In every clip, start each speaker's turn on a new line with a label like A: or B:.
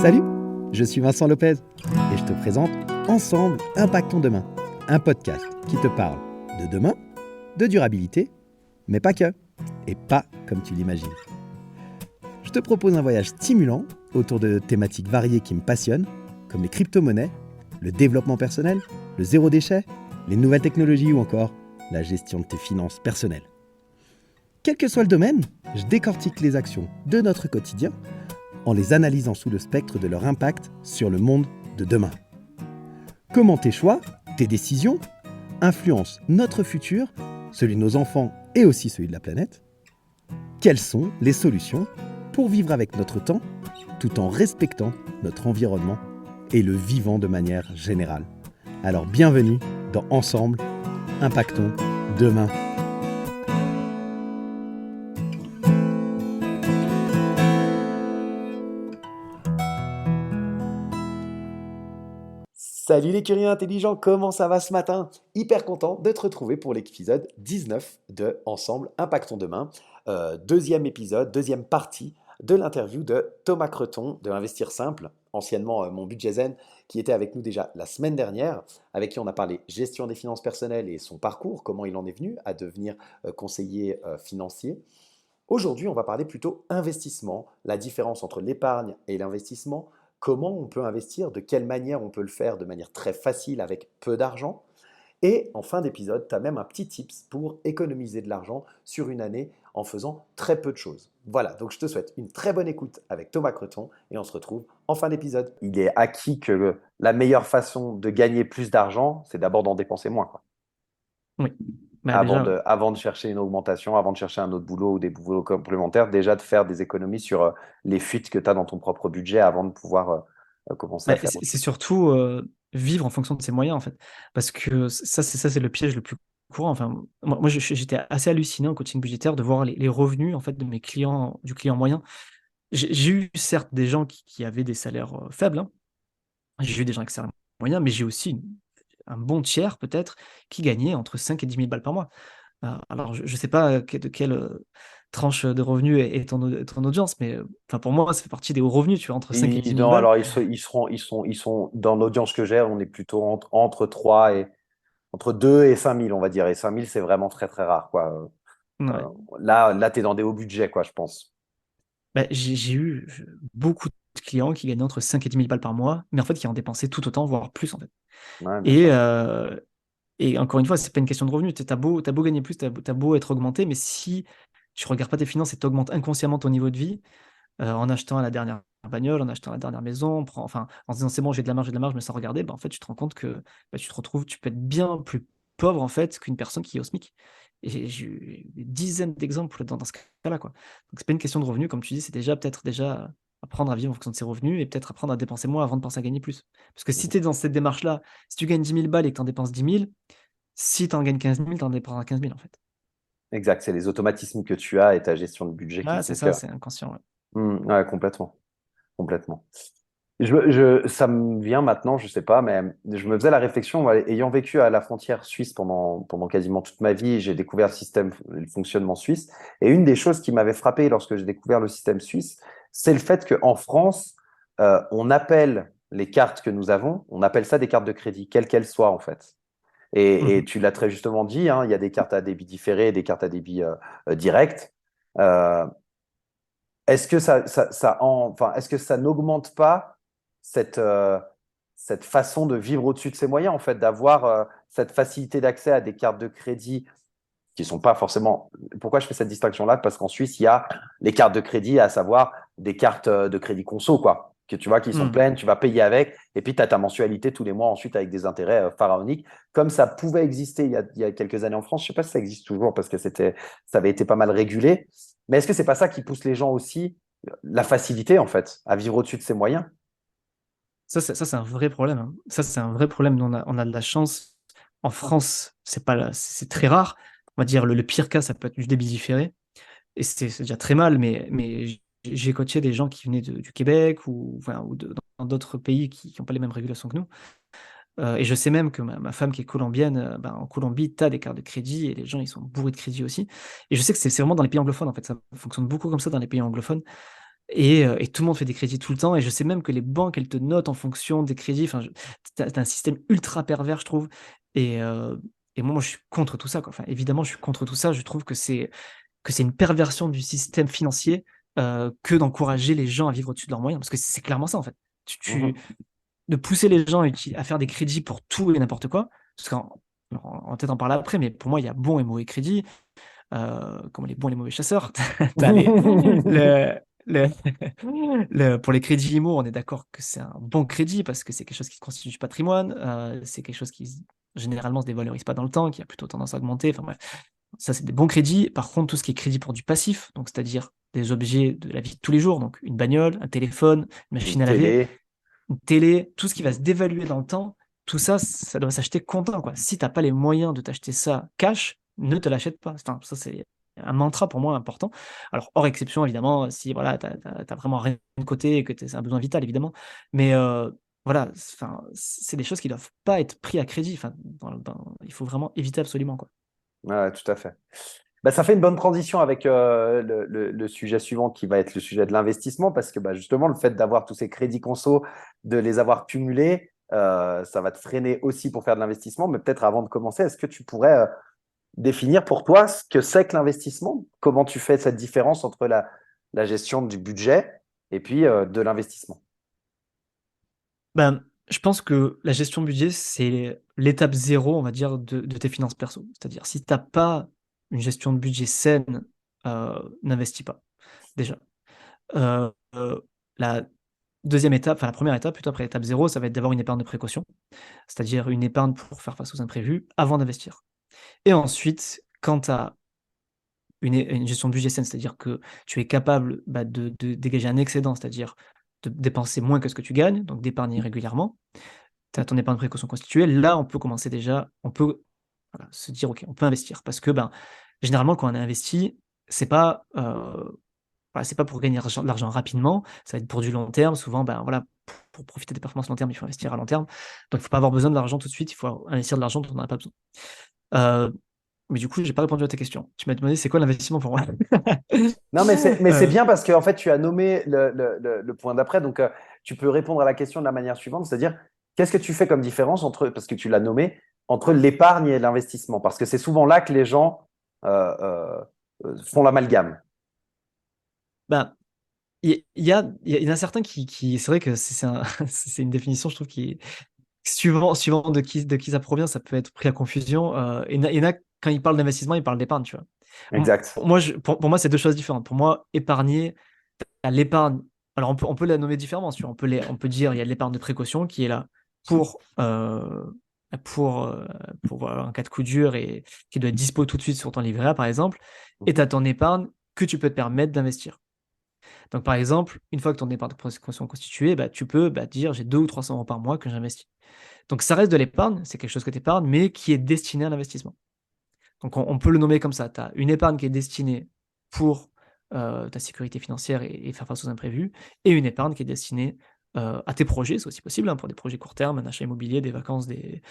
A: Salut, je suis Vincent Lopez et je te présente Ensemble, Impactons Demain, un podcast qui te parle de demain, de durabilité, mais pas que, et pas comme tu l'imagines. Je te propose un voyage stimulant autour de thématiques variées qui me passionnent, comme les crypto-monnaies, le développement personnel, le zéro déchet, les nouvelles technologies ou encore la gestion de tes finances personnelles. Quel que soit le domaine, je décortique les actions de notre quotidien en les analysant sous le spectre de leur impact sur le monde de demain. Comment tes choix, tes décisions, influencent notre futur, celui de nos enfants et aussi celui de la planète? Quelles sont les solutions pour vivre avec notre temps, tout en respectant notre environnement et le vivant de manière générale? Alors bienvenue dans Ensemble, Impactons Demain. Salut les curieux intelligents, comment ça va ce matin? Hyper content de te retrouver pour l'épisode 19 de Ensemble Impactons Demain. Deuxième épisode, deuxième partie de l'interview de Thomas Creton de Investir Simple, anciennement mon budget zen, qui était avec nous déjà la semaine dernière, avec qui on a parlé gestion des finances personnelles et son parcours, comment il en est venu à devenir conseiller financier. Aujourd'hui, on va parler plutôt investissement, la différence entre l'épargne et l'investissement, comment on peut investir, de quelle manière on peut le faire de manière très facile avec peu d'argent. Et en fin d'épisode, tu as même un petit tips pour économiser de l'argent sur une année en faisant très peu de choses. Voilà, donc je te souhaite une très bonne écoute avec Thomas Creton et on se retrouve en fin d'épisode. Il est acquis que la meilleure façon de gagner plus d'argent, c'est d'abord d'en dépenser moins, quoi.
B: Oui, bah déjà, ouais.
A: Avant de chercher une augmentation, avant de chercher un autre boulot ou des boulots complémentaires, déjà de faire des économies sur les fuites que tu as dans ton propre budget avant de pouvoir commencer à
B: Bah,
A: faire autre
B: c'est
A: chose.
B: surtout vivre en fonction de ses moyens, en fait. Parce que ça, c'est le piège le plus courant. Enfin, moi, j'étais assez halluciné en coaching budgétaire de voir les revenus en fait, de mes clients, du client moyen. J'ai eu certes des gens qui avaient des salaires faibles, hein. J'ai eu des gens avec des salaires moyens, mais j'ai aussi un bon tiers, peut-être, qui gagnait entre 5 et 10 000 balles par mois. Alors, je ne sais pas de quelle tranche de revenus est ton audience, mais enfin, pour moi, ça fait partie des hauts revenus, tu vois, entre 5 et 10 000
A: Non,
B: balles.
A: alors ils sont dans l'audience que j'ai, on est plutôt entre 3 et entre 2 et 5 000, on va dire. Et 5 000, c'est vraiment très très rare, quoi.
B: Ouais.
A: Là tu es dans des hauts budgets, quoi, je pense.
B: Bah, j'ai eu beaucoup de clients qui gagnaient entre 5 et 10 000 balles par mois, mais en fait qui en dépensaient tout autant, voire plus en fait.
A: Ouais, bien
B: Et,
A: sûr.
B: euh, et encore une fois, c'est pas une question de revenus. T'as beau gagner plus, t'as beau être augmenté, mais si tu regardes pas tes finances et t'augmentes inconsciemment ton niveau de vie, en achetant la dernière bagnole, en achetant la dernière maison, enfin, en se disant c'est bon, j'ai de la marge, mais sans regarder, bah, en fait, tu te rends compte que bah, tu peux être bien plus pauvre en fait qu'une personne qui est au SMIC. Et j'ai eu des dizaines d'exemples dans ce cas-là, quoi. Donc c'est pas une question de revenus, comme tu dis, c'est déjà peut-être déjà apprendre à vivre en fonction de ses revenus et peut-être apprendre à dépenser moins avant de penser à gagner plus. Parce que si tu es dans cette démarche-là, si tu gagnes 10 000 balles et que tu en dépenses 10 000, si tu en gagnes 15 000, tu en dépenseras 15 000 en fait.
A: Exact, c'est les automatismes que tu as et ta gestion de budget qui
B: Ah, c'est
A: font
B: ça,
A: que.
B: c'est inconscient. Ouais.
A: Ouais, complètement. Complètement. Ça me vient maintenant, je sais pas, mais je me faisais la réflexion, moi, ayant vécu à la frontière suisse pendant quasiment toute ma vie, j'ai découvert le fonctionnement suisse. Et une des choses qui m'avait frappé lorsque j'ai découvert le système suisse, c'est le fait qu'en France, on appelle les cartes que nous avons, on appelle ça des cartes de crédit, quelles qu'elles soient en fait. Et
B: Mhm.
A: tu l'as très justement dit, hein, il y a des cartes à débit différé et des cartes à débit direct. Euh, est-ce que ça n'augmente pas cette, euh, cette façon de vivre au-dessus de ses moyens, en fait, d'avoir cette facilité d'accès à des cartes de crédit qui sont pas forcément. Pourquoi je fais cette distinction-là? Parce qu'en Suisse, il y a les cartes de crédit, à savoir des cartes de crédit conso, quoi, que tu vois qui sont
B: Mhm.
A: pleines, tu vas payer avec, et puis tu as ta mensualité tous les mois ensuite avec des intérêts pharaoniques, comme ça pouvait exister il y a quelques années en France. Je sais pas si ça existe toujours parce que ça avait été pas mal régulé. Mais est-ce que c'est pas ça qui pousse les gens aussi, la facilité, en fait, à vivre au-dessus de ses moyens?
B: Ça, c'est un vrai problème, hein. Ça, c'est un vrai problème. Nous, on a de la chance. En France, c'est très rare. On va dire le pire cas, ça peut être du débit différé. Et c'est déjà très mal, mais j'ai coaché des gens qui venaient du Québec ou, enfin, dans d'autres pays qui n'ont pas les mêmes régulations que nous. Et je sais même que ma femme qui est colombienne, ben, en Colombie, tu as des cartes de crédit et les gens, ils sont bourrés de crédit aussi. Et je sais que c'est vraiment dans les pays anglophones, en fait. Ça fonctionne beaucoup comme ça dans les pays anglophones. Et tout le monde fait des crédits tout le temps. Et je sais même que les banques, elles te notent en fonction des crédits. Enfin, t'as un système ultra pervers, je trouve. Et, euh, et moi, je suis contre tout ça, quoi. Enfin, évidemment, je suis contre tout ça. Je trouve que c'est une perversion du système financier que d'encourager les gens à vivre au-dessus de leurs moyens. Parce que c'est clairement ça, en fait.
C: Mhm.
B: De pousser les gens à faire des crédits pour tout et n'importe quoi. Parce peut-être en parler après, mais pour moi, il y a bon et mauvais crédits, comme les bons et les mauvais chasseurs. T'as le, le- pour les crédits IMO, on est d'accord que c'est un bon crédit parce que c'est quelque chose qui constitue du patrimoine, c'est quelque chose qui généralement se dévalorise pas dans le temps, qui a plutôt tendance à augmenter. Enfin bref, ça c'est des bons crédits. Par contre, tout ce qui est crédit pour du passif, donc c'est-à-dire des objets de la vie de tous les jours, donc une bagnole, un téléphone, une
C: Une
B: machine à laver,
C: télé.
B: une télé, tout ce qui va se dévaluer dans le temps, tout ça, ça doit s'acheter comptant, quoi. Si t'as pas les moyens de t'acheter ça cash, ne te l'achète pas. Enfin, ça, c'est un mantra pour moi important. Alors, hors exception, évidemment, si voilà, t'as vraiment rien de côté et que c'est un besoin vital, évidemment. Mais voilà, enfin, c'est des choses qui doivent pas être pris à crédit. Enfin, il faut vraiment éviter absolument, quoi.
C: Ouais, tout à fait. Bah, ça fait une bonne transition avec le sujet suivant qui va être le sujet de l'investissement parce que bah, justement, le fait d'avoir tous ces crédits conso, de les avoir cumulés, ça va te freiner aussi pour faire de l'investissement. Mais peut-être avant de commencer, est-ce que tu pourrais définir pour toi ce que c'est que l'investissement? Comment tu fais cette différence entre la gestion du budget et puis de l'investissement?
B: Ben, je pense que la gestion de budget, c'est l'étape zéro, on va dire, de tes finances perso. C'est-à-dire, si tu n'as pas une gestion de budget saine, n'investis pas, déjà. Euh, euh, la deuxième étape, enfin la première étape, plutôt après l'étape zéro, ça va être d'avoir une épargne de précaution, c'est-à-dire une épargne pour faire face aux imprévus avant d'investir. Et ensuite, quand tu as une gestion de budget saine, c'est-à-dire que tu es capable bah, de dégager un excédent, c'est-à-dire de dépenser moins que ce que tu gagnes, donc d'épargner régulièrement, tu as ton épargne de précaution constituée, là, on peut commencer déjà, on peut voilà, se dire, OK, on peut investir. Parce que, ben, généralement, quand on investit, c'est pas, voilà, c'est pas pour gagner de l'argent rapidement, ça va être pour du long terme. Souvent, ben, voilà, pour profiter des performances long terme, il faut investir à long terme. Donc, il ne faut pas avoir besoin de l'argent tout de suite, il faut investir de l'argent dont on n'en a pas besoin. Euh, mais du coup, j'ai pas répondu à ta question. Tu m'as demandé c'est quoi l'investissement pour moi?
C: Non, mais c'est
B: Euh,
C: bien parce qu'en fait, tu as nommé le point d'après. Donc, tu peux répondre à la question de la manière suivante, c'est-à-dire, qu'est-ce que tu fais comme différence entre, parce que tu l'as nommé, entre l'épargne et l'investissement? Parce que c'est souvent là que les gens font l'amalgame.
B: ben, il y en a certains c'est vrai que c'est une définition, je trouve, qui est suivant de qui ça provient, ça peut être pris à confusion. Il y en a, quand ils parlent d'investissement, ils parlent d'épargne, tu vois.
C: Exact.
B: Pour moi, c'est deux choses différentes. Pour moi, épargner, à l'épargne, alors on peut la nommer différemment, tu vois. On peut dire il y a de l'épargne de précaution qui est là pour, euh, pour un cas de coup dur et qui doit être dispo tout de suite sur ton livret A, par exemple. Et tu as ton épargne que tu peux te permettre d'investir. Donc, par exemple, une fois que ton épargne de précaution est constituée, bah, tu peux dire j'ai 200 ou 300 euros par mois que j'investis. Donc, ça reste de l'épargne, c'est quelque chose que tu épargnes, mais qui est destiné à l'investissement. Donc, on peut le nommer comme ça. Tu as une épargne qui est destinée pour ta sécurité financière et faire face aux imprévus, et une épargne qui est destinée à tes projets, c'est aussi possible, hein, pour des projets court terme, un achat immobilier, des vacances, des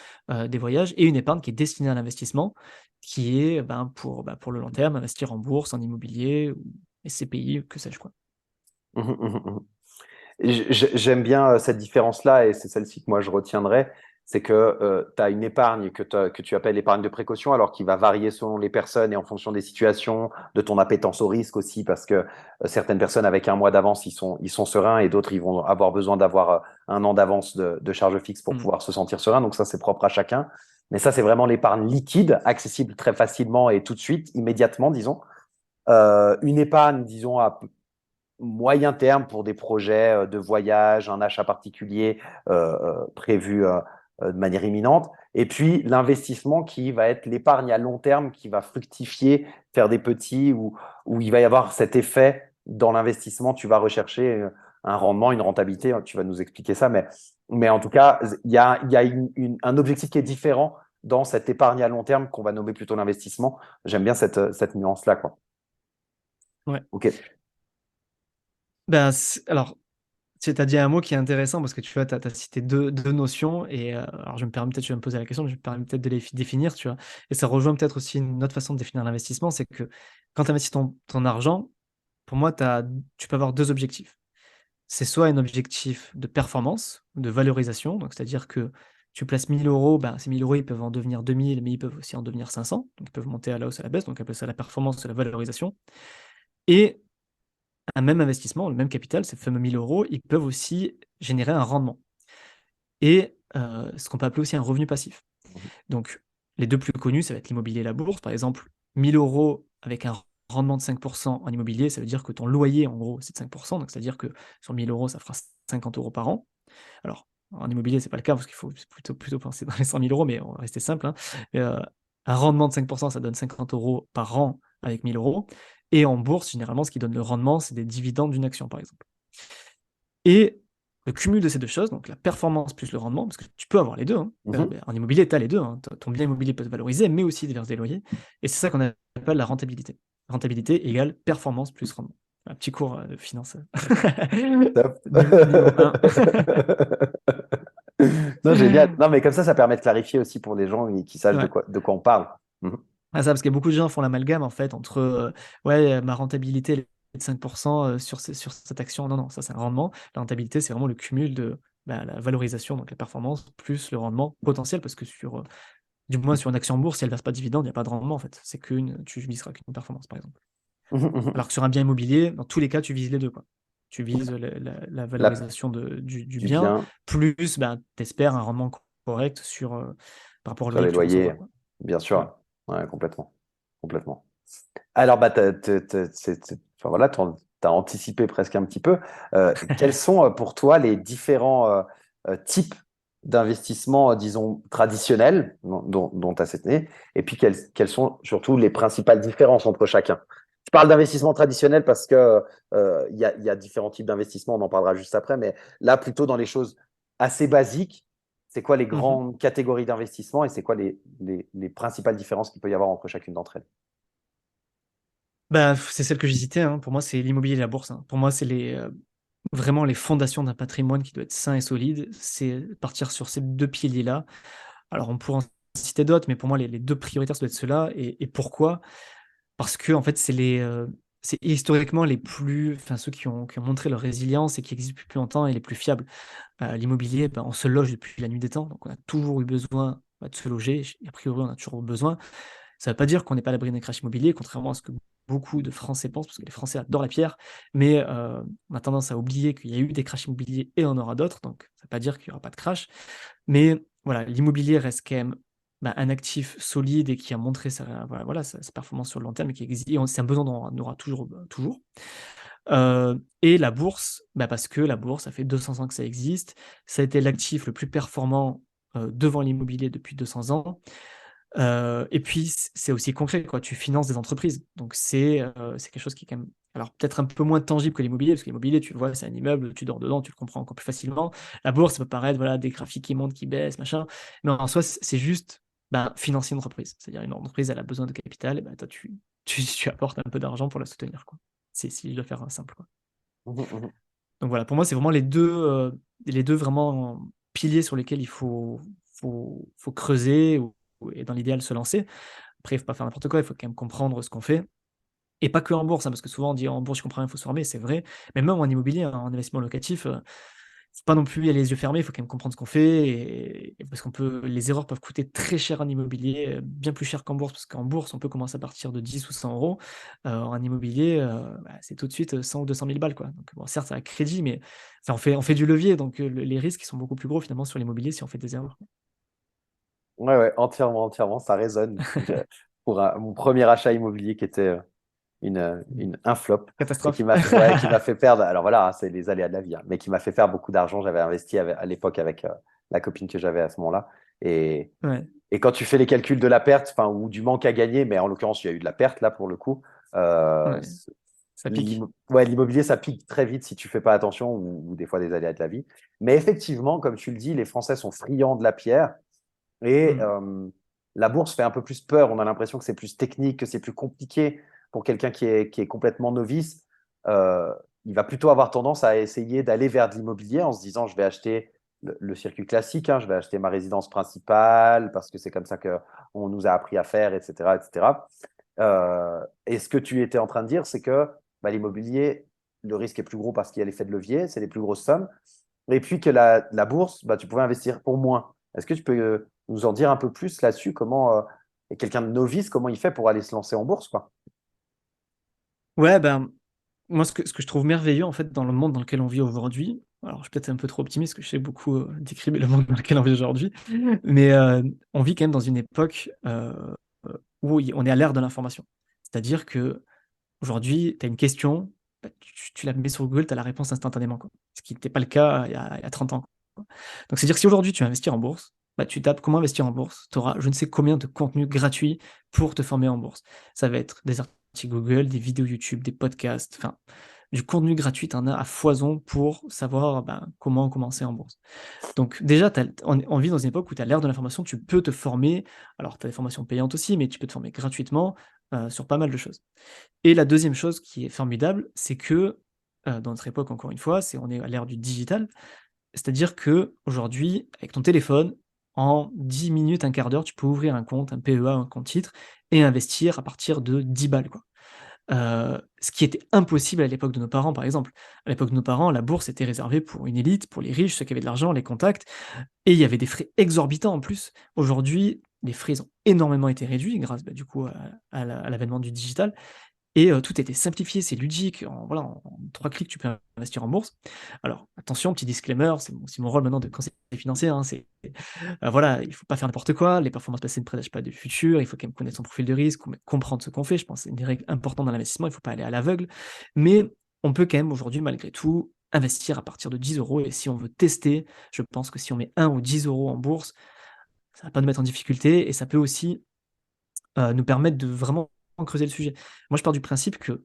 B: voyages, et une épargne qui est destinée à l'investissement, qui est pour le long terme, investir en bourse, en immobilier, ou SCPI, que sais-je quoi.
C: Mhm, mhm, mhm. J'aime bien cette différence-là et c'est celle-ci que moi je retiendrai. C'est que tu as une épargne que tu appelles épargne de précaution, alors qui va varier selon les personnes et en fonction des situations, de ton appétence au risque aussi, parce que certaines personnes avec un mois d'avance, ils sont sereins et d'autres, ils vont avoir besoin d'avoir un an d'avance de charge fixe pour
B: Mm.
C: pouvoir se sentir serein. Donc ça, c'est propre à chacun. Mais ça, c'est vraiment l'épargne liquide, accessible très facilement et tout de suite, immédiatement, disons. Une épargne, disons, à moyen terme pour des projets de voyage, un achat particulier prévu de manière imminente. Et puis l'investissement qui va être l'épargne à long terme qui va fructifier, faire des petits, où il va y avoir cet effet dans l'investissement. Tu vas rechercher un rendement, une rentabilité. Tu vas nous expliquer ça. Mais en tout cas, il y a un objectif qui est différent dans cette épargne à long terme qu'on va nommer plutôt l'investissement. J'aime bien cette nuance-là, quoi.
B: Ouais.
C: OK.
B: Ben, alors, tu as dit un mot qui est intéressant parce que tu vois, tu as cité deux notions et alors je vais me poser la question, mais je me permets peut-être de les définir, tu vois. Et ça rejoint peut-être aussi une autre façon de définir l'investissement, c'est que quand tu investis ton argent, pour moi, tu peux avoir deux objectifs. C'est soit un objectif de performance, de valorisation, donc c'est-à-dire que tu places 1 000 €, ben, ces 1 000 € ils peuvent en devenir 2 000, mais ils peuvent aussi en devenir 500, donc ils peuvent monter à la hausse, à la baisse, donc appelle ça la performance, la valorisation. Et un même investissement, le même capital, ces fameux 1 000 €, ils peuvent aussi générer un rendement et ce qu'on peut appeler aussi un revenu passif. Donc les 2 plus connus, ça va être l'immobilier et la bourse. Par exemple, 1 000 € avec un rendement de 5 en immobilier, ça veut dire que ton loyer, en gros, c'est de 5 donc c'est-à-dire que sur 1 000 €, ça fera 50 € par an. Alors, en immobilier, c'est pas le cas parce qu'il faut plutôt penser dans les 100 000 €, mais on va rester simple, hein. Un rendement de 5 ça donne 50 € par an avec 1 000 € et en bourse, généralement, ce qui donne le rendement, c'est des dividendes d'une action, par exemple. Et le cumul de ces 2 choses, donc la performance plus le rendement, parce que tu peux avoir les 2, hein. En immobilier, tu as les 2, hein. Ton bien immobilier peut se valoriser, mais aussi verser des loyers et c'est ça qu'on appelle la rentabilité. Rentabilité égale performance plus rendement. Un petit cours, de finance,
C: Top.
B: niveau 1.
C: Non, génial. Non, mais comme ça permet de clarifier aussi pour les gens qui sachent
B: Ouais.
C: de quoi on parle. Mhm.
B: Ah ça, parce que beaucoup de gens font l'amalgame en fait entre, ouais, ma rentabilité elle est de 5 sur cette action. Non, non, ça c'est un rendement. La rentabilité, c'est vraiment le cumul de, bah, la valorisation, donc la performance, plus le rendement potentiel parce que du moins sur une action en bourse, si elle ne verse pas de dividende, il y a pas de rendement en fait. Tu viseras qu'une performance par exemple. Alors que sur un bien immobilier, dans tous les cas, tu vises les 2 quoi. Tu vises la
C: La-
B: valorisation du
C: du
B: bien,
C: bien
B: plus, ben, tu espères un rendement correct par rapport au
C: sur
B: loyer
C: les
B: que tu
C: loyers,
B: recevras, quoi.
C: bien
B: Ouais.
C: sûr. Ouais, complètement. Complètement. Alors, bah, enfin, voilà, tu as anticipé presque un petit peu. Quels sont pour toi les différents types d'investissements, disons, traditionnels dont tu as cette année, et puis quelles sont surtout les principales différences entre chacun? Je parle d'investissement traditionnel parce que il y a différents types d'investissements, on en parlera juste après, mais là, plutôt dans les choses assez basiques, c'est quoi les
B: Mmh.
C: grandes catégories d'investissement et c'est quoi les principales différences qu'il peut y avoir entre chacune d'entre elles?
B: Bah, c'est celle que j'hésitais, hein. Pour moi, c'est l'immobilier et la bourse, hein. Pour moi, c'est vraiment les fondations d'un patrimoine qui doit être sain et solide. C'est partir sur ces 2 piliers-là. Alors on pourrait en citer d'autres, mais pour moi, les 2 prioritaires, ça doit être ceux-là et pourquoi? Parce que en fait, c'est historiquement les plus enfin, ceux qui ont montré leur résilience et qui existent depuis plus longtemps et les plus fiables. L'immobilier, ben, on se loge depuis la nuit des temps, donc on a toujours eu besoin, bah, de se loger et a priori, on a toujours besoin. Ça ne veut pas dire qu'on n'est pas à l'abri d'un crash immobilier, contrairement à ce que beaucoup de Français pensent, parce que les Français adorent la pierre, mais on a tendance à oublier qu'il y a eu des crashs immobiliers et on en aura d'autres, donc ça ne veut pas dire qu'il n'y aura pas de crash. Mais voilà, l'immobilier reste quand même, bah, un actif solide et qui a montré sa performance sur le long terme et qui existe et c'est un besoin dont on aura toujours, toujours. Et la bourse, bah, parce que la bourse, ça fait 200 ans que ça existe. Ça a été l'actif le plus performant, devant l'immobilier depuis 200 ans. Et puis c'est aussi concret, quoi. Tu finances des entreprises, donc c'est quelque chose qui est quand même alors peut-être un peu moins tangible que l'immobilier, parce que l'immobilier, tu le vois, c'est un immeuble, tu dors dedans, tu le comprends encore plus facilement. La bourse, ça peut paraître, voilà, des graphiques qui montent, qui baissent, machin, mais en soi, c'est juste, ben, financer une entreprise. C'est-à-dire une entreprise, elle a besoin de capital et bah, toi, tu apportes un peu d'argent pour la soutenir, quoi. C'est si je dois faire, simple, quoi.
C: Mhm, mhm.
B: Donc voilà, pour moi, c'est vraiment les deux vraiment piliers sur lesquels il faut creuser et dans l'idéal se lancer. Après, il ne faut pas faire n'importe quoi, il faut quand même comprendre ce qu'on fait et pas que en bourse, hein, parce que souvent on dit: «En bourse, je comprends rien, il faut se former», c'est vrai, mais même en immobilier, hein, en investissement locatif, faut pas non plus y aller les yeux fermés, il faut quand même comprendre ce qu'on fait et parce les erreurs peuvent coûter très cher en immobilier, bien plus cher qu'en bourse, parce qu'en bourse, on peut commencer à partir de 10 ou 100 €. En immobilier, bah, c'est tout de suite, 100 ou 200 000 balles, quoi. Donc bon, certes, ça a crédit, mais enfin, on fait du levier, donc les risques, ils sont beaucoup plus gros finalement sur l'immobilier si on fait des erreurs.
C: Ouais, ouais, entièrement, entièrement, ça résonne. Pour mon premier achat immobilier qui était un flop et
B: Catastrophe.
C: ouais, qui m'a fait perdre. Alors voilà, hein, c'est les aléas de la vie, hein, mais qui m'a fait perdre beaucoup d'argent. J'avais investi à l'époque avec la copine que j'avais à ce moment-là. Et,
B: Ouais,
C: et quand tu fais les calculs de la perte, enfin, ou du manque à gagner, mais en l'occurrence, il y a eu de la perte là pour le coup.
B: ouais, ça pique.
C: Ouais, l'immobilier, ça pique très vite si tu fais pas attention ou des fois des aléas de la vie. Mais effectivement, comme tu le dis, les Français sont friands de la pierre. Et
B: Mmh.
C: la bourse fait un peu plus peur. On a l'impression que c'est plus technique, que c'est plus compliqué pour quelqu'un qui est complètement novice. Il va plutôt avoir tendance à essayer d'aller vers de l'immobilier en se disant, je vais acheter le circuit classique, hein, je vais acheter ma résidence principale parce que c'est comme ça qu'on nous a appris à faire, etc., etc. Et ce que tu étais en train de dire, c'est que bah, l'immobilier, le risque est plus gros parce qu'il y a l'effet de levier, c'est les plus grosses sommes. Et puis que la bourse, bah, tu pouvais investir pour moins. Est-ce que tu peux nous en dire un peu plus là-dessus, comment et quelqu'un de novice, comment il fait pour aller se lancer en bourse, quoi?
B: Ouais, ben, moi, ce que je trouve merveilleux, en fait, dans le monde dans lequel on vit aujourd'hui, alors je suis peut-être un peu trop optimiste, parce que je sais beaucoup décrire le monde dans lequel on vit aujourd'hui, mais on vit quand même dans une époque où on est à l'ère de l'information. C'est-à-dire que aujourd'hui, tu as une question, bah, tu la mets sur Google, tu as la réponse instantanément, quoi. Ce qui n'était pas le cas il y a 30 ans. Quoi. Donc, c'est-à-dire que si aujourd'hui tu veux investir en bourse, bah, tu tapes comment investir en bourse, tu auras je ne sais combien de contenus gratuits pour te former en bourse. Ça va être des articles Google, des vidéos YouTube, des podcasts, enfin, du contenu gratuit, tu en as à foison pour savoir ben, comment commencer en bourse. Donc déjà, on vit dans une époque où tu as l'ère de l'information, tu peux te former, alors tu as des formations payantes aussi, mais tu peux te former gratuitement sur pas mal de choses. Et la deuxième chose qui est formidable, c'est que dans notre époque, encore une fois, on est à l'ère du digital, c'est-à-dire que aujourd'hui, avec ton téléphone, en 10 minutes, un quart d'heure, tu peux ouvrir un compte, un PEA, un compte titre, et investir à partir de 10 balles, quoi. Ce qui était impossible à l'époque de nos parents, par exemple. À l'époque de nos parents, la bourse était réservée pour une élite, pour les riches, ceux qui avaient de l'argent, les contacts, et il y avait des frais exorbitants en plus. Aujourd'hui, les frais ils ont énormément été réduits grâce, bah, du coup, à l'avènement du digital et tout était simplifié, c'est ludique, en 3 clics, tu peux investir en bourse. Alors attention, petit disclaimer, c'est mon rôle maintenant de conseiller financier, hein, voilà, il faut pas faire n'importe quoi, les performances passées ne prédisent pas du futur, il faut quand même connaître son profil de risque, comprendre ce qu'on fait, je pense que c'est une des règles importantes dans l'investissement, il faut pas aller à l'aveugle. Mais on peut quand même aujourd'hui, malgré tout, investir à partir de 10 euros. Et si on veut tester, je pense que si on met 1 ou 10 euros en bourse, ça va pas nous mettre en difficulté et ça peut aussi, nous permettre de vraiment creuser le sujet. Moi, je pars du principe que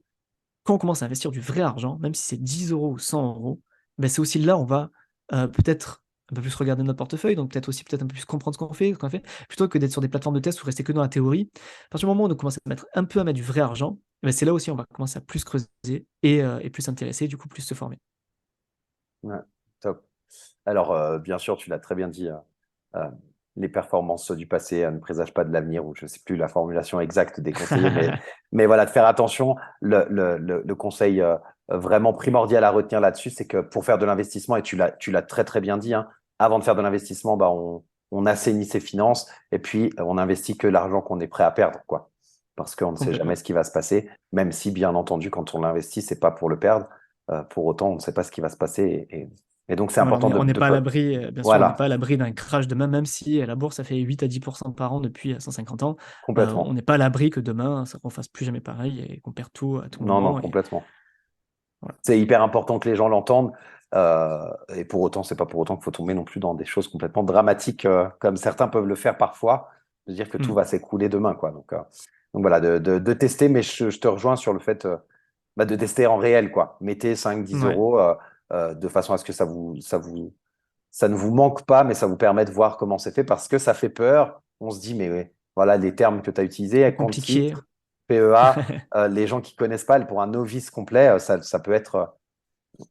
B: quand on commence à investir du vrai argent, même si c'est 10 euros ou 100 euros, ben c'est aussi là où on va, peut-être un peu plus regarder notre portefeuille, donc peut-être un peu plus comprendre ce qu'on fait, plutôt que d'être sur des plateformes de test ou rester que dans la théorie. À partir du moment où on commence à mettre du vrai argent, ben c'est là aussi où on va commencer à plus creuser et plus s'intéresser, du coup plus se former.
C: Ouais, top. Alors, bien sûr, tu l'as très bien dit, euh, les performances du passé ne présagent pas de l'avenir, ou je ne sais plus la formulation exacte des conseillers, mais voilà, de faire attention. Le conseil vraiment primordial à retenir là-dessus, c'est que pour faire de l'investissement, et tu l'as très très bien dit, hein, avant de faire de l'investissement, bah, on assainit ses finances et puis on investit que l'argent qu'on est prêt à perdre, quoi. Parce qu'on ne sait jamais
B: Complètement.
C: ce qui va se passer, même si, bien entendu, quand on investit, c'est pas pour le perdre. Pour autant, on ne sait pas ce qui va se passer. Et donc, c'est
B: Voilà,
C: important
B: on n'est
C: de
B: pas à l'abri, bien sûr, on n'est
C: voilà,
B: pas à l'abri d'un crash demain, même si la bourse, ça fait 8 à 10 par an depuis 150 ans. On
C: complètement.
B: n'est pas à l'abri que demain, ça qu'on fasse plus jamais pareil et qu'on perd tout à tout
C: Non, non,
B: moment. Et
C: complètement.
B: voilà.
C: C'est hyper important que les gens l'entendent. Et pour autant, c'est pas pour autant qu'il faut tomber non plus dans des choses complètement dramatiques, comme certains peuvent le faire parfois, de dire que tout
B: Mm.
C: va s'écrouler demain, quoi. Donc voilà, de tester, mais je te rejoins sur le fait bah, de tester en réel, quoi. Mettez 5-10
B: Ouais.
C: euros de façon à ce que ça ne vous manque pas, mais ça vous permet de voir comment c'est fait parce que ça fait peur. On se dit, mais ouais, voilà les termes que tu as utilisés,
B: C'est
C: compte
B: compliqué.
C: titre, PEA, les gens qui connaissent pas, pour un novice complet, ça peut être,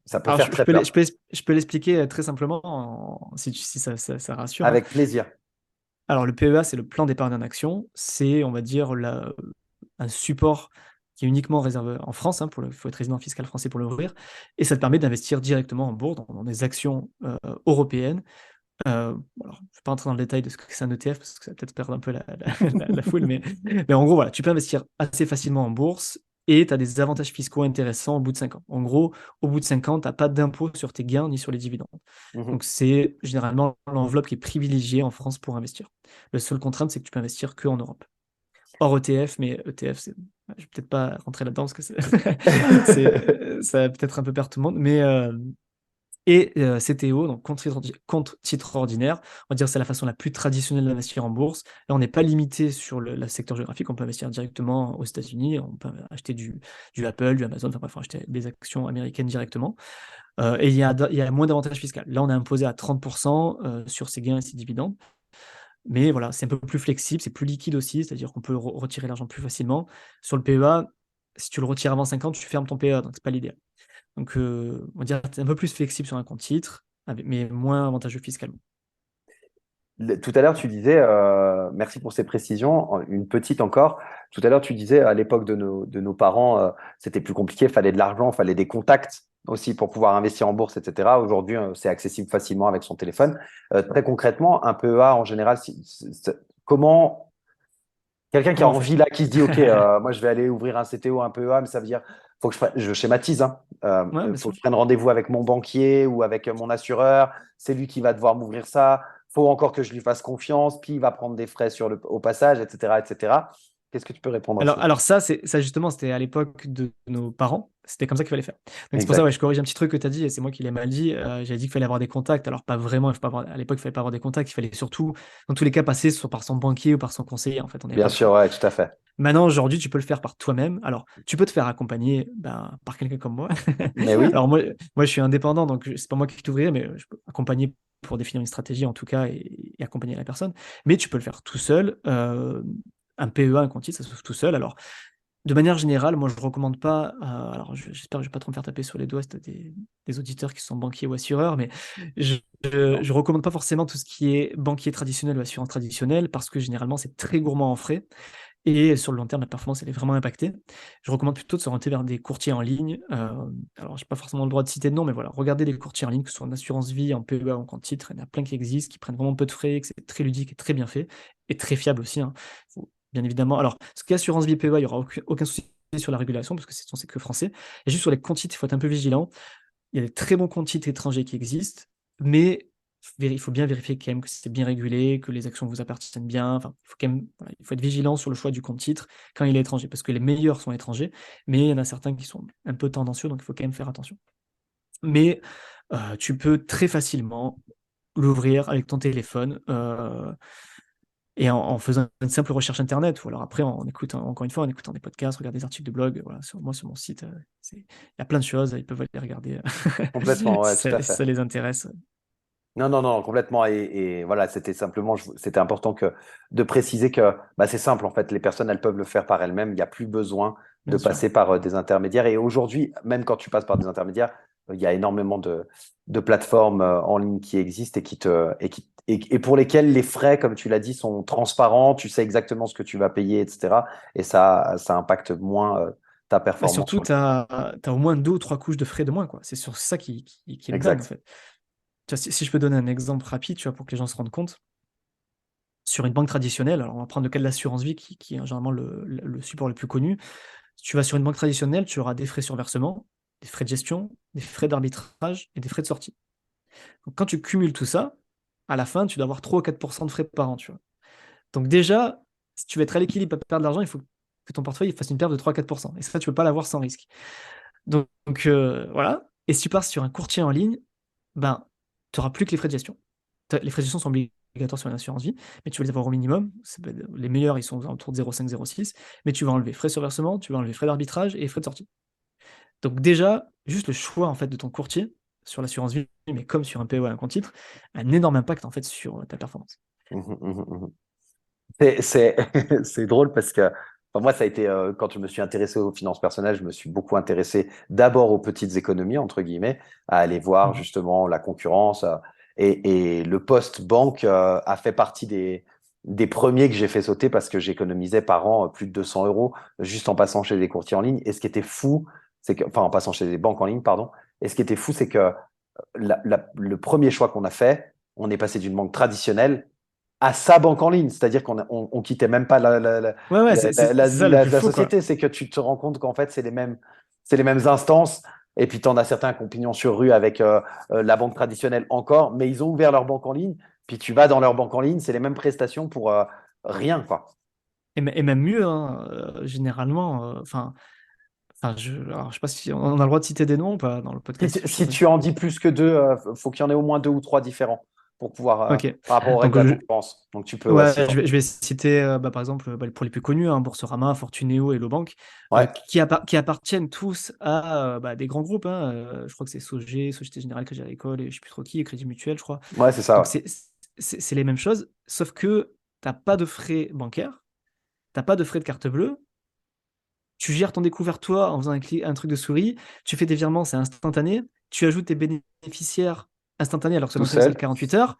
C: ça peut
B: Alors,
C: faire
B: je
C: très
B: peux,
C: peur.
B: je peux l'expliquer très simplement, si ça rassure, hein.
C: Avec plaisir.
B: Alors, le PEA, c'est le plan d'épargne en action. C'est, on va dire, un support qui est uniquement réservé en France. Hein, il faut être résident fiscal français pour l'ouvrir. Et ça te permet d'investir directement en bourse, dans des actions européennes. Alors, je ne vais pas rentrer dans le détail de ce que c'est un ETF, parce que ça va peut-être perdre un peu la foule, mais en gros, voilà, tu peux investir assez facilement en bourse et tu as des avantages fiscaux intéressants au bout de 5 ans. En gros, au bout de 5 ans, tu n'as pas d'impôt sur tes gains ni sur les dividendes.
C: Mhm.
B: Donc, c'est généralement l'enveloppe qui est privilégiée en France pour investir. Le seul contrainte, c'est que tu peux investir qu'en Europe. Hors ETF, mais ETF, je vais peut-être pas rentrer là-dedans parce que ça va peut-être un peu perdre tout le monde, mais et CTO, donc compte titre ordinaire, on va dire que c'est la façon la plus traditionnelle d'investir en bourse. Là, on n'est pas limité sur le secteur géographique, on peut investir directement aux États-Unis, on peut acheter du Apple, du Amazon, enfin bref, on peut acheter des actions américaines directement. Et il y a moins d'avantages fiscaux. Là, on est imposé à 30% sur ses gains et ses dividendes. Mais voilà, c'est un peu plus flexible, c'est plus liquide aussi, c'est-à-dire qu'on peut retirer l'argent plus facilement. Sur le PEA, si tu le retires avant 50, tu fermes ton PEA, donc c'est pas l'idéal. Donc, on va dire que c'est un peu plus flexible sur un compte titre, mais moins avantageux fiscalement.
C: Tout à l'heure, tu disais, merci pour ces précisions, une petite encore. Tout à l'heure, tu disais, à l'époque de nos parents, c'était plus compliqué, il fallait de l'argent, il fallait des contacts aussi pour pouvoir investir en bourse, etc. Aujourd'hui, c'est accessible facilement avec son téléphone. Très concrètement, un PEA en général, comment quelqu'un qui a
B: Comment on fait?
C: envie là, qui se dit, OK, moi je vais aller ouvrir un CTO, un PEA, mais ça veut dire, faut que je schématise, hein.
B: Ouais, bien
C: Faut
B: sûr.
C: que je prenne rendez-vous avec mon banquier ou avec mon assureur. C'est lui qui va devoir m'ouvrir ça. Faut encore que je lui fasse confiance. Puis il va prendre des frais au passage, etc., etc. Qu'est-ce que tu peux répondre à ça?
B: Alors ça justement, c'était à l'époque de nos parents. C'était comme ça qu'il fallait faire. Donc c'est pour ça,
C: Exact.
B: ouais, je corrige un petit truc que tu as dit et c'est moi qui l'ai mal dit. J'avais dit qu'il fallait avoir des contacts. Alors pas vraiment, il faut pas avoir à l'époque, il fallait pas avoir des contacts. Il fallait surtout, dans tous les cas, passer soit par son banquier ou par son conseiller. En fait, on n'avait
C: Bien
B: pas le
C: sûr,
B: choix.
C: ouais, tout à fait.
B: Maintenant, aujourd'hui, tu peux le faire par toi-même. Alors, tu peux te faire accompagner par quelqu'un comme moi.
C: Mais oui,
B: Alors moi, je suis indépendant, donc c'est pas moi qui t'ouvrirai, mais je peux accompagner pour définir une stratégie en tout cas et accompagner la personne. Mais tu peux le faire tout seul. Un PEA, un compte titre, ça se fait tout seul. Alors, de manière générale, moi, je recommande pas. Alors, j'espère que je vais pas trop me faire taper sur les doigts si tu as des auditeurs qui sont banquiers ou assureurs, mais je,
C: non,
B: je recommande pas forcément tout ce qui est banquier traditionnel ou assurance traditionnelle parce que généralement, c'est très gourmand en frais. Et sur le long terme, la performance, elle est vraiment impactée. Je recommande plutôt de s'orienter vers des courtiers en ligne. Alors, j'ai pas forcément le droit de citer de nom, mais voilà, regardez les courtiers en ligne, que ce soit en assurance vie, en PEA ou en compte titre. Il y en a plein qui existent, qui prennent vraiment peu de frais, que c'est très ludique et très bien fait, et très fiable aussi, hein. Bien évidemment. Alors, ce qui est assurance vie PEA, il n'y aura aucun souci sur la régulation, parce que c'est que français. Et juste sur les comptes titres, il faut être un peu vigilant. Il y a des très bons comptes titres étrangers qui existent, mais il faut bien vérifier quand même que c'est bien régulé, que les actions vous appartiennent bien. Enfin, il faut quand même, voilà, il faut être vigilant sur le choix du compte titre quand il est étranger, parce que les meilleurs sont étrangers, mais il y en a certains qui sont un peu tendancieux, donc il faut quand même faire attention. Mais tu peux très facilement l'ouvrir avec ton téléphone et en faisant une simple recherche internet, ou alors après en écoutant, encore une fois, en écoutant des podcasts, regarder des articles de blog. Voilà, sur mon site, il y a plein de choses, ils peuvent aller regarder
C: complètement, ouais,
B: si
C: tout à
B: si
C: fait.
B: ça les intéresse.
C: Non, non, non, complètement. Et voilà, c'était simplement, c'était important de préciser que bah, c'est simple, en fait, les personnes, elles peuvent le faire par elles-mêmes. Il n'y a plus besoin de
B: Bien sûr.
C: passer par des intermédiaires. Et aujourd'hui, même quand tu passes par des intermédiaires, il y a énormément de plateformes en ligne qui existent et pour lesquelles les frais, comme tu l'as dit, sont transparents. Tu sais exactement ce que tu vas payer, etc. Et ça impacte moins ta
B: Bah,
C: performance
B: surtout,
C: sur le
B: tu
C: long terme.
B: as au moins 2 ou 3 couches de frais de moins, quoi. C'est sur ça qui est dingue, en
C: Exact.
B: fait. Tu vois, si je peux donner un exemple rapide, tu vois, pour que les gens se rendent compte, sur une banque traditionnelle, alors on va prendre le cas de l'assurance vie qui est généralement le support le plus connu. Si tu vas sur une banque traditionnelle, tu auras des frais sur versement, des frais de gestion, des frais d'arbitrage et des frais de sortie. Donc quand tu cumules tout ça, à la fin, tu dois avoir 3 ou 4 de frais par an, tu vois? Donc déjà, si tu veux être à l'équilibre, pas perdre de l'argent, il faut que ton portefeuille fasse une perte de 3 à 4 et ça, tu peux pas l'avoir sans risque. Donc voilà. Et si tu pars sur un courtier en ligne, ben, tu auras plus que les frais de gestion. Les frais de gestion sont obligatoires sur une assurance vie, mais tu vas les avoir au minimum. Les meilleurs, ils sont autour de 0,5-0,6, mais tu vas enlever frais sur versement, tu vas enlever frais d'arbitrage et frais de sortie. Donc déjà, juste le choix en fait de ton courtier sur l'assurance vie, mais comme sur un PEA, un compte titre, a un énorme impact en fait sur ta performance.
C: Mhm, mhm, mhm. C'est c'est drôle parce que enfin, moi, ça a été, quand je me suis intéressé aux finances personnelles, je me suis beaucoup intéressé d'abord aux petites économies, entre guillemets, à aller voir
B: Mhm.
C: justement la concurrence. Et le post-banque a fait partie des premiers que j'ai fait sauter parce que j'économisais par an plus de 200 euros juste en passant chez des courtiers en ligne. Et ce qui était fou, c'est que, enfin, en passant chez des banques en ligne, pardon. Et ce qui était fou, c'est que le premier choix qu'on a fait, on est passé d'une banque traditionnelle à sa banque en ligne. C'est-à-dire qu'on quittait même pas
B: Ouais, ouais, c'est ça le plus
C: la
B: fou, quoi.
C: société. C'est que tu te rends compte qu'en fait, c'est les mêmes instances. Et puis, tu en as certains qui ont pignon sur rue avec la banque traditionnelle encore, mais ils ont ouvert leur banque en ligne. Puis, tu vas dans leur banque en ligne, c'est les mêmes prestations pour rien, quoi.
B: Et même mieux, hein, généralement, alors, je sais pas si on a le droit de citer des noms ou pas dans le podcast. Je sais
C: Si
B: pas.
C: tu en dis plus que deux, faut qu'il y en ait au moins deux ou trois différents pour pouvoir,
B: Ok.
C: par rapport aux règles
B: Donc,
C: de la concurrence. Donc, tu peux, ouais, si
B: ouais,
C: t'en-
B: je vais citer, par exemple, pour les plus connus, hein, Boursorama, Fortuneo et Lobank,
C: Ouais,
B: qui appartiennent tous à des grands groupes, hein. Je crois que c'est Société Générale, Crédit Agricole, et je sais plus trop qui, et Crédit Mutuel, je crois.
C: ouais, c'est ça,
B: Donc,
C: ouais.
B: c'est les mêmes choses, sauf que t'as pas de frais bancaires, t'as pas de frais de carte bleue, tu gères ton découvert toi en faisant un truc de souris, tu fais des virements, c'est instantané, tu ajoutes tes bénéficiaires instantanés alors que ça
C: Tout
B: doit s'installer
C: seul.
B: 48 heures.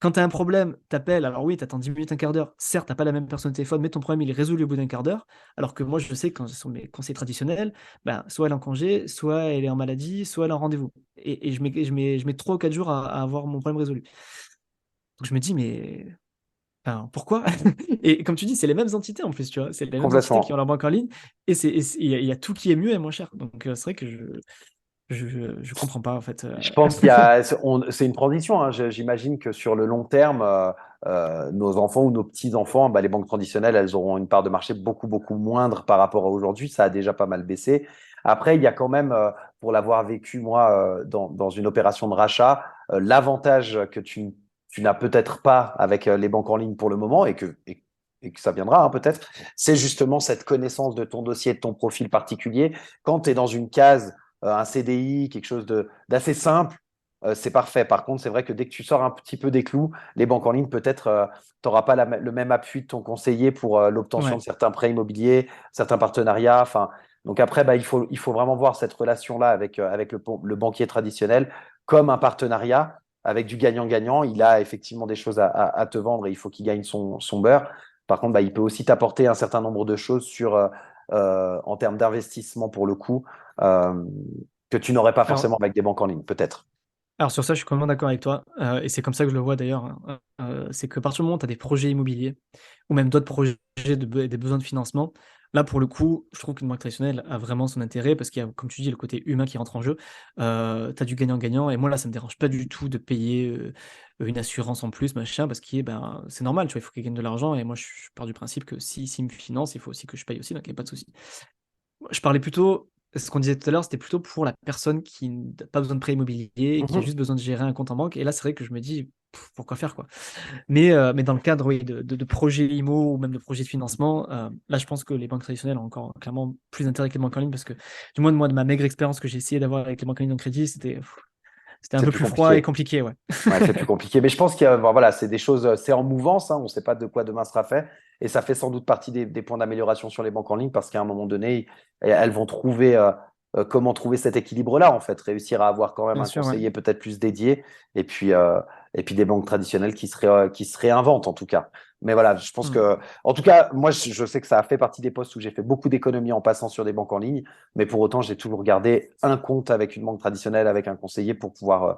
B: Quand tu as un problème, t'appelles, alors oui, tu attends 10 minutes, un quart d'heure. Certes, tu pas la même personne au téléphone, mais ton problème, il est résolu au bout d'un quart d'heure. Alors que moi, je sais que quand ce sont mes conseillers traditionnels, ben, soit elle est en congé, soit elle est en maladie, soit elle est en rendez-vous. Et je mets 3 ou 4 jours à avoir mon problème résolu. Donc je me dis, mais enfin, pourquoi? Et comme tu dis, c'est les mêmes entités en plus, tu vois. C'est les mêmes entités qui ont
C: Complètement.
B: leur banque en ligne. Et il y a tout qui est mieux et moins cher. Donc c'est vrai que je comprends pas, en fait.
C: Je pense qu'il y a, c'est une transition, hein. J'imagine que sur le long terme, nos enfants ou nos petits-enfants, bah, les banques traditionnelles, elles auront une part de marché beaucoup, beaucoup moindre par rapport à aujourd'hui. Ça a déjà pas mal baissé. Après, il y a quand même, pour l'avoir vécu, moi, dans une opération de rachat, l'avantage que tu n'as peut-être pas avec les banques en ligne pour le moment et que ça viendra, hein, peut-être, c'est justement cette connaissance de ton dossier, de ton profil particulier. Quand tu es dans une case un CDI, quelque chose d'assez simple, c'est parfait. Par contre, c'est vrai que dès que tu sors un petit peu des clous, les banques en ligne, peut-être, tu n'auras pas le même appui de ton conseiller pour l'obtention
B: Ouais.
C: de certains prêts immobiliers, certains partenariats. Enfin, donc après, bah, il faut vraiment voir cette relation-là avec le banquier traditionnel comme un partenariat avec du gagnant-gagnant. Il a effectivement des choses à te vendre et il faut qu'il gagne son beurre. Par contre, bah, il peut aussi t'apporter un certain nombre de choses en termes d'investissement pour le coup, euh, que tu n'aurais pas
B: Alors,
C: forcément avec des banques en ligne, peut-être.
B: Alors sur ça, je suis complètement d'accord avec toi, et c'est comme ça que je le vois d'ailleurs, hein, c'est qu'à partir du moment où tu as des projets immobiliers ou même d'autres projets des besoins de financement, là pour le coup, je trouve qu'une banque traditionnelle a vraiment son intérêt parce qu'il y a, comme tu dis, le côté humain qui rentre en jeu. Tu as du gagnant-gagnant et moi là, ça me dérange pas du tout de payer, une assurance en plus, machin, parce que, ben, c'est normal, tu vois? Il faut qu'il gagne de l'argent et moi je pars du principe que si s'il me finance, il faut aussi que je paye aussi, donc il y a pas de souci. Je parlais plutôt ce qu'on disait tout à l'heure, c'était plutôt pour la personne qui n'a pas besoin de prêt immobilier et qui a
C: Mhm.
B: juste besoin de gérer un compte en banque et là, c'est vrai que je me dis: Pourquoi faire, quoi?» Mais dans le cadre, oui, de projets IMO ou même de projets de financement, là, je pense que les banques traditionnelles ont encore clairement plus d'intérêt que les banques en ligne parce que du moins, moi, de ma maigre expérience que j'ai essayé d'avoir avec les banques en ligne en crédit, c'était un
C: C'est
B: peu
C: plus
B: plus froid et
C: compliqué.
B: compliqué, ouais.
C: Ouais, c'est plus compliqué. Mais je pense qu'il y a, bon, voilà, c'est des choses, c'est en mouvance, hein, on ne sait pas de quoi demain sera fait. Et ça fait sans doute partie des points d'amélioration sur les banques en ligne parce qu'à un moment donné, elles vont trouver comment trouver cet équilibre-là, en fait, réussir à avoir quand même
B: Bien
C: un
B: sûr, ouais.
C: conseiller peut-être plus dédié et puis des banques traditionnelles qui se réinventent, en tout cas. Mais voilà, je pense
B: Mmh.
C: que, en tout cas, moi, je sais que ça a fait partie des postes où j'ai fait beaucoup d'économies en passant sur des banques en ligne, mais pour autant, j'ai toujours gardé un compte avec une banque traditionnelle, avec un conseiller pour pouvoir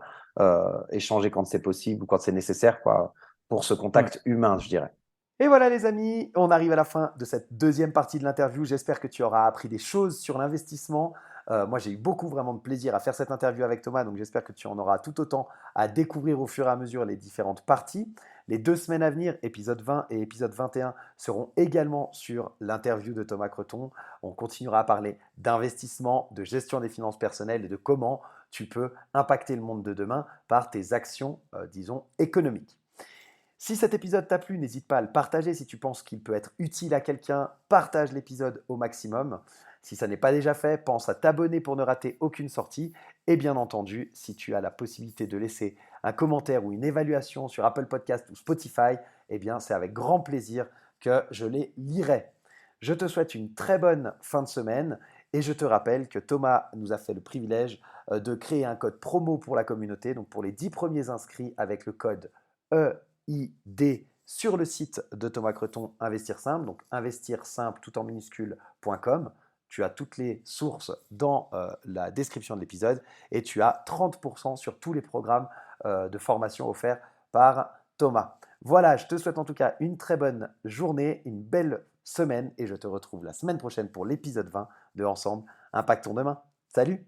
C: échanger quand c'est possible ou quand c'est nécessaire, quoi, pour ce
B: Ouais.
C: contact humain, je dirais. Et voilà les amis, on arrive à la fin de cette deuxième partie de l'interview. J'espère que tu auras appris des choses sur l'investissement. Moi, j'ai eu beaucoup vraiment de plaisir à faire cette interview avec Thomas, donc j'espère que tu en auras tout autant à découvrir au fur et à mesure les différentes parties. Les 2 semaines à venir, épisode 20 et épisode 21, seront également sur l'interview de Thomas Creton. On continuera à parler d'investissement, de gestion des finances personnelles et de comment tu peux impacter le monde de demain par tes actions, disons, économiques. Si cet épisode t'a plu, n'hésite pas à le partager. Si tu penses qu'il peut être utile à quelqu'un, partage l'épisode au maximum. Si ça n'est pas déjà fait, pense à t'abonner pour ne rater aucune sortie. Et bien entendu, si tu as la possibilité de laisser un commentaire ou une évaluation sur Apple Podcast ou Spotify, eh bien c'est avec grand plaisir que je les lirai. Je te souhaite une très bonne fin de semaine et je te rappelle que Thomas nous a fait le privilège de créer un code promo pour la communauté, donc pour les 10 premiers inscrits avec le code EID sur le site de Thomas Creton, Investir Simple, donc investir simple tout en minuscule.com. Tu as toutes les sources dans la description de l'épisode et tu as 30% sur tous les programmes de formation offerts par Thomas. Voilà, je te souhaite en tout cas une très bonne journée, une belle semaine et je te retrouve la semaine prochaine pour l'épisode 20 de Ensemble, Impactons demain. Salut!